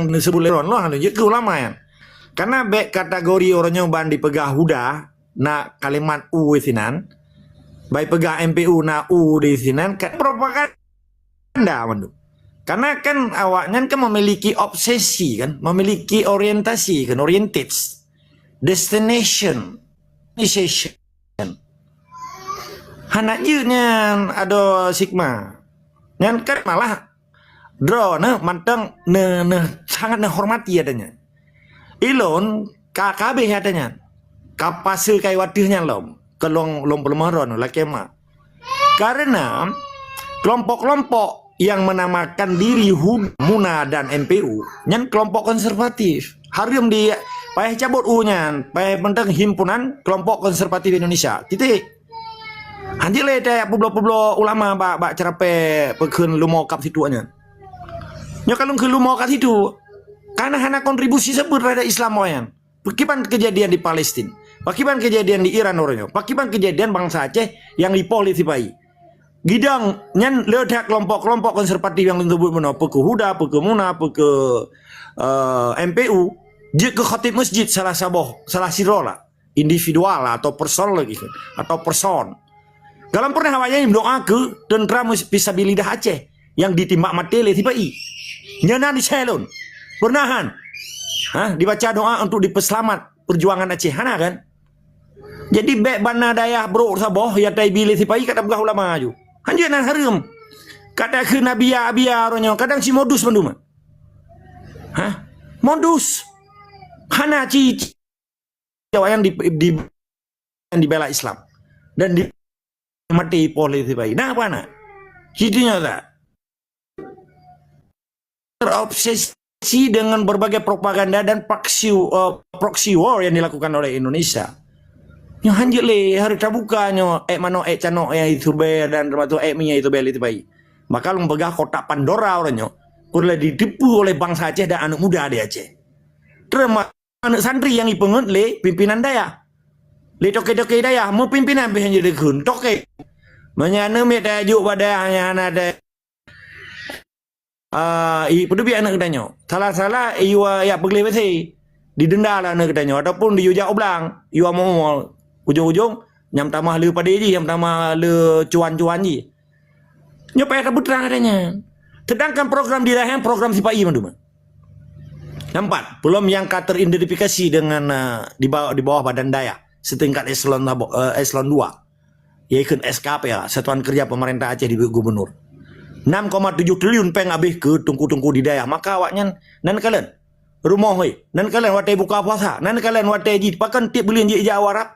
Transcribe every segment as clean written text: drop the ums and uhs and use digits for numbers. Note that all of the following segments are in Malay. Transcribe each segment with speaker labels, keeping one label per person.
Speaker 1: disebut leron loh anu ke ulama ya. Karena be kategori orangnya ban dipegah huda na kalimat u isinan. Baik pegah MPU na u di sinan kan propaganda mandu. Karena kan awaknya kan memiliki obsesi kan, memiliki orientasi kan, oriented destination. Hanaknya ada sigma. Nyan kan malah draw mantang sangat hormati adanya. Ilon KKB adanya. Kapase kai wadihnya lom. Kelong pelemaran lah kema. Karena kelompok-kelompok yang menamakan diri HUD, MUNA dan MPU nyan kelompok konservatif. Harum di payah cabut U-nya, payah mentang himpunan kelompok konservatif Indonesia. Titik. Anjir le teh publo ulama bak cerape pekeun lumo kap situanya. Nya kalung ke lumo kat situ. Karena hana kontribusi sebut pada Islam moyan. Pakiban kejadian di Palestina, pakiban kejadian di Iran orangnya, pakiban kejadian bangsa Aceh yang dipolisipai. Gidang nyan ledak kelompok-kelompok konservatif yang disebut mana peke Huda, peke Muna, peke MPU, je ke khatib masjid salah sirola, individual atau person lagi atau person. Dalam pernah hawanya yang doa ke tentara fisabilillah Aceh yang ditimbak mati oleh TPI. Nyana di salon. Pernahan. Dibaca doa untuk diperselamat perjuangan Aceh hana kan. Jadi bek bana dayah bro saboh ya tai bilih TPI kata begah ulama aju. Hanjeun hareum. Kata ke nabi abia ronyo kadang si modus manduma. Modus. Hana cici yang dibela Islam dan di mati polisi bayi. Nah apa nak? Hidupnya tak terobsesi dengan berbagai propaganda dan proxy war yang dilakukan oleh Indonesia. Yang hanjir le hari tabukanya mano cano itu be dan termasuk minya itu beli itu bayi. Maka lu pegah kotak Pandora orangnya. Kurang ditipu oleh bangsa Aceh dan anak muda di Aceh. Termasuk anak santri yang ipengut le pimpinan daya. Le toke-toke daya mau pimpinan be hanjir dekun toke. Menyana meta juk pada hanya ada pedubi anak katanya. Salah iwa ya pegli besi didenda lah anak katanya ataupun diujak oblang iwa mau ujung-ujung nyam tamah le pada ji nyam tamah le cuan-cuan ji. Nyopai kebutuhan adanya. Sedangkan program di daerah program SIPAI manduma. Nampak belum yang teridentifikasi dengan di bawah badan daya setingkat eselon 2 yaitu SKP ya, Satuan Kerja Pemerintah Aceh di Gubernur. 6,7 triliun peng habis ke tungku-tungku di daya. Maka awaknya nan kalian rumah hoi, nan kalian watai buka puasa, nan kalian watai ji pakan tiap belian ji Jawa Arab.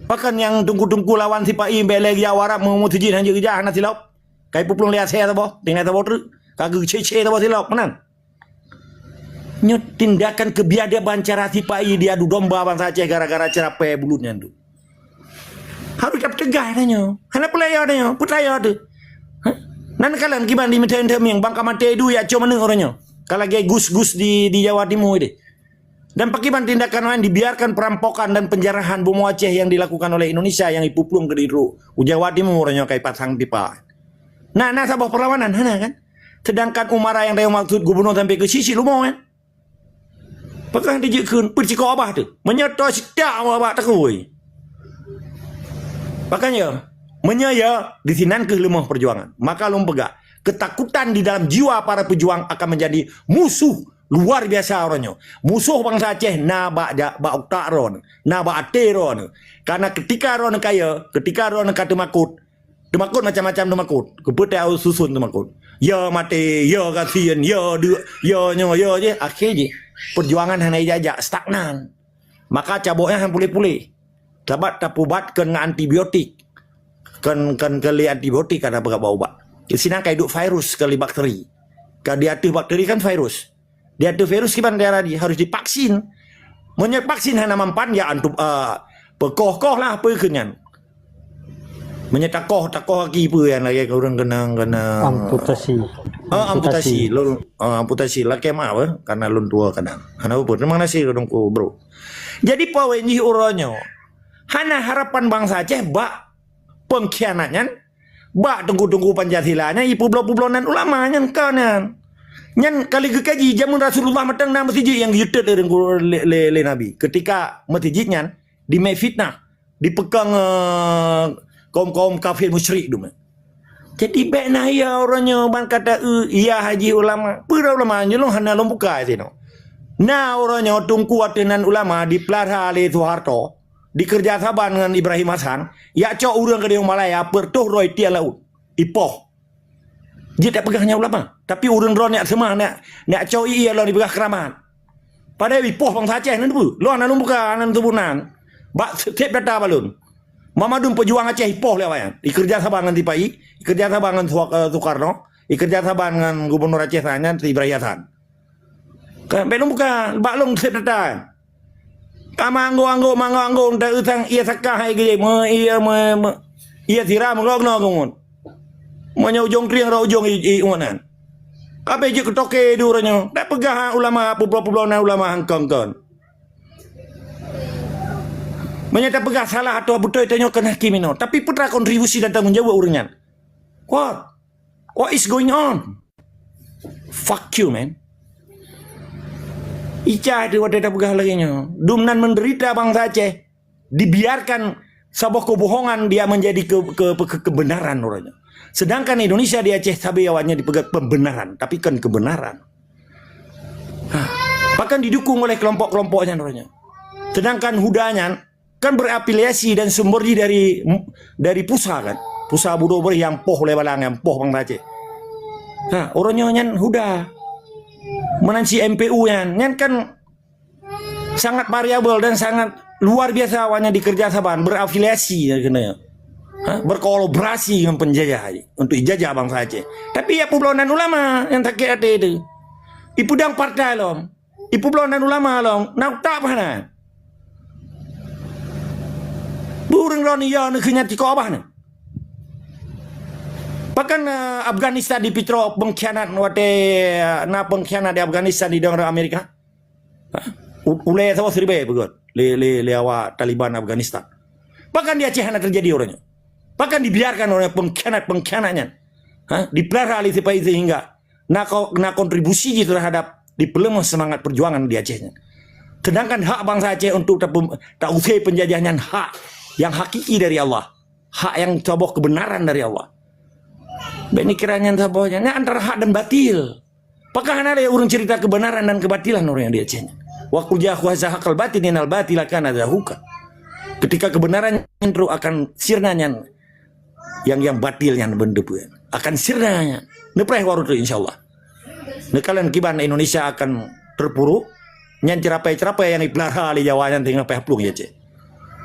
Speaker 1: Pakan yang tungku-tungku lawan SIPAI belai Jawa Arab mau tujin hanya kerja hana silap. Kai puplung lihat saya tabo, tinggal tabo tu, kagak cece tabo silap menang. Nyot tindakan kebiadaban cara SIPAI diadu domba bangsa Aceh gara-gara cerape bulutnya tu. Harus dapat tegah adanya. Hana pelaya adanya, putaya tu. Nan kalian kiban di medan yang bangka mati itu ya cuma neng orangnya. Kalau gay gus-gus di Jawa Timur ini. Dan pakiban tindakan lain dibiarkan perampokan dan penjarahan bom Aceh yang dilakukan oleh Indonesia yang ipuplung ke diru Jawa Timur orangnya kayak pasang pipa. Nah sabah perlawanan hana kan. Sedangkan Umara yang dia maksud gubernur sampai ke sisi lu mau kan. Pakai dijekun perciko abah tu. Menyertai sedak abah takui. Makanya menyaya di sinan ke lemah perjuangan. Maka lu pegah ketakutan di dalam jiwa para pejuang akan menjadi musuh luar biasa orangnya. Musuh bangsa Aceh na ba uktaron, na ba ateron. Karena ketika ron kaya, ketika ron kata makut macam-macam demakut. Keput au susun demakut. Ya mati, ya kasihan, ya je akhirnya perjuangan hanya jajak stagnan. Maka caboknya han pulih-pulih. Sabat tapubat kena antibiotik. Kan kali antibiotik kada berapa ubat. Di sini kayak duk virus kali bakteri. Kalau dia tuh bakteri kan virus. Dia tuh virus gimana daerah dia harus divaksin. Menyak vaksin hanya mampan ya antum pekoh lah apa kenyan. Menyak takoh lagi apa yang lagi orang kena
Speaker 2: amputasi.
Speaker 1: Amputasi lah kayak apa? Karena lun tua kadang. Karena apa? Terima kasih dongku bro. Jadi poin ini uronyo. Hana harapan bangsa Aceh bak pengkhianatnya, bak tunggu-tunggu Pancasilanya, ipu blok-blonan ulamanya kanan. Nyan kali gekaji jamun Rasulullah matang na masjid yang yutet le Nabi. Ketika masjid nyan di mai fitnah, dipegang kaum-kaum kafir musyrik dulu. Jadi baik nah ya orangnya ban kata iya haji ulama. Pura ulama nyelong hana long buka sino. Nah orangnya tungku atenan ulama di Pelara le Soeharto, dikerja saban dengan Ibrahim Hasan, ya cok urang ke Deung Malaya pertuh roi tia laut. Ipoh. Dia tak pegahnya ulama. Tapi urang ron nak semah nak cok iya lo dipegah keramat. Pada ipoh bang Aceh nan tu. Lo anan buka anan tubunan. Bak setiap data balun. Mamadun pejuang Aceh ipoh lewayan. Dikerja saban dengan Tipai, dikerja saban dengan Soekarno, dikerja saban dengan Gubernur Aceh Sangan Ibrahim Hasan. Kan belum buka baklong setiap data. Kama anggo tak utang ia sakah hai ge ia tiram ngogno gungun. Monya ujung kriang ra ujung i unan. Kape je ketoke duranyo. Tak pegah ulama pulau-pulau na ulama hangkong kon. Monya tak pegah salah atau betul tanyo kan hakim ino. Tapi putra kontribusi dan tanggung jawab urangnya. What is going on? Fuck you, man. Ica itu ada pegah lagi nya. Dumnan menderita bangsa Aceh. Dibiarkan sebuah kebohongan dia menjadi kebenaran orangnya. Sedangkan Indonesia di Aceh sabiawannya dipegang pembenaran, tapi kan kebenaran. Bahkan didukung oleh kelompok-kelompoknya orangnya. Sedangkan hudanya kan berafiliasi dan sumbernya dari Pusa kan. Pusa Budober yang poh lebalang yang poh bangsa Aceh. Orangnya nyan huda. Menansi MPU nyan kan sangat variabel dan sangat luar biasa awalnya dikerja saban berafiliasi ya kena. Berkolaborasi dengan penjajah untuk ijazah bangsa Aceh. Tapi ya publonan ulama yang tak kira itu. Ipudang partai long. Ipublonan ulama long. Nak tak mana? Burung roni ya nak kenyat tiko abah ni. Bahkan Afghanistan di pitro pengkhianat na pengkhianat di Afghanistan di dalam Amerika. Ulai sama seribu begot. Le awak Taliban Afghanistan. Bahkan di Aceh nak terjadi orangnya. Bahkan dibiarkan oleh pengkhianatnya. Dipelihara oleh Tipai sehingga nak kontribusi terhadap dipelem semangat perjuangan di Acehnya. Sedangkan hak bangsa Aceh untuk tak usai penjajahnya hak yang hakiki dari Allah. Hak yang coba kebenaran dari Allah. Beni kiranya sabahnya antara hak dan batil. Apakah ada orang cerita kebenaran dan kebatilan orang yang di Acehnya? Wa qul ja'u zahaqal batil al batila kana zahuqa. Ketika kebenaran itu akan sirnanya yang batil yang bendepu akan sirnanya nepreh warutu insyaallah. Nekalan kiban Indonesia akan terpuruk nyan cerapai yang dipelihara di Jawa yang tinggal pehplung ya cek.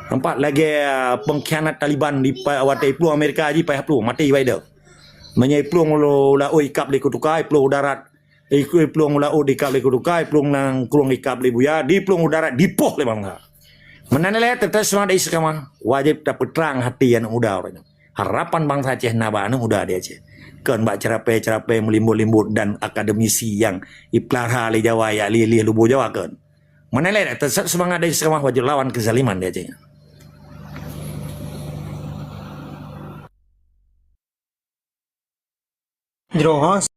Speaker 1: Nampak lagi pengkhianat Taliban di watai plung Amerika aji pehplung mati waida. Menyai plung la oi kap le kutukai plung darat. Plung la oi kap le kutukai plung nang kurung ikap le buya di plung darat dipoh le bangga. Menanilai tetes semua dari sekarang wajib dapat terang hati yang muda orangnya. Harapan bangsa Aceh naba anu muda dia Aceh. Kan bak cerapai melimbut-limbut dan akademisi yang ipelihara li Jawa ya li lubu Jawa kan. Menilai tetes semangat dari sekarang wajib lawan kezaliman dia Aceh.
Speaker 2: Jerohos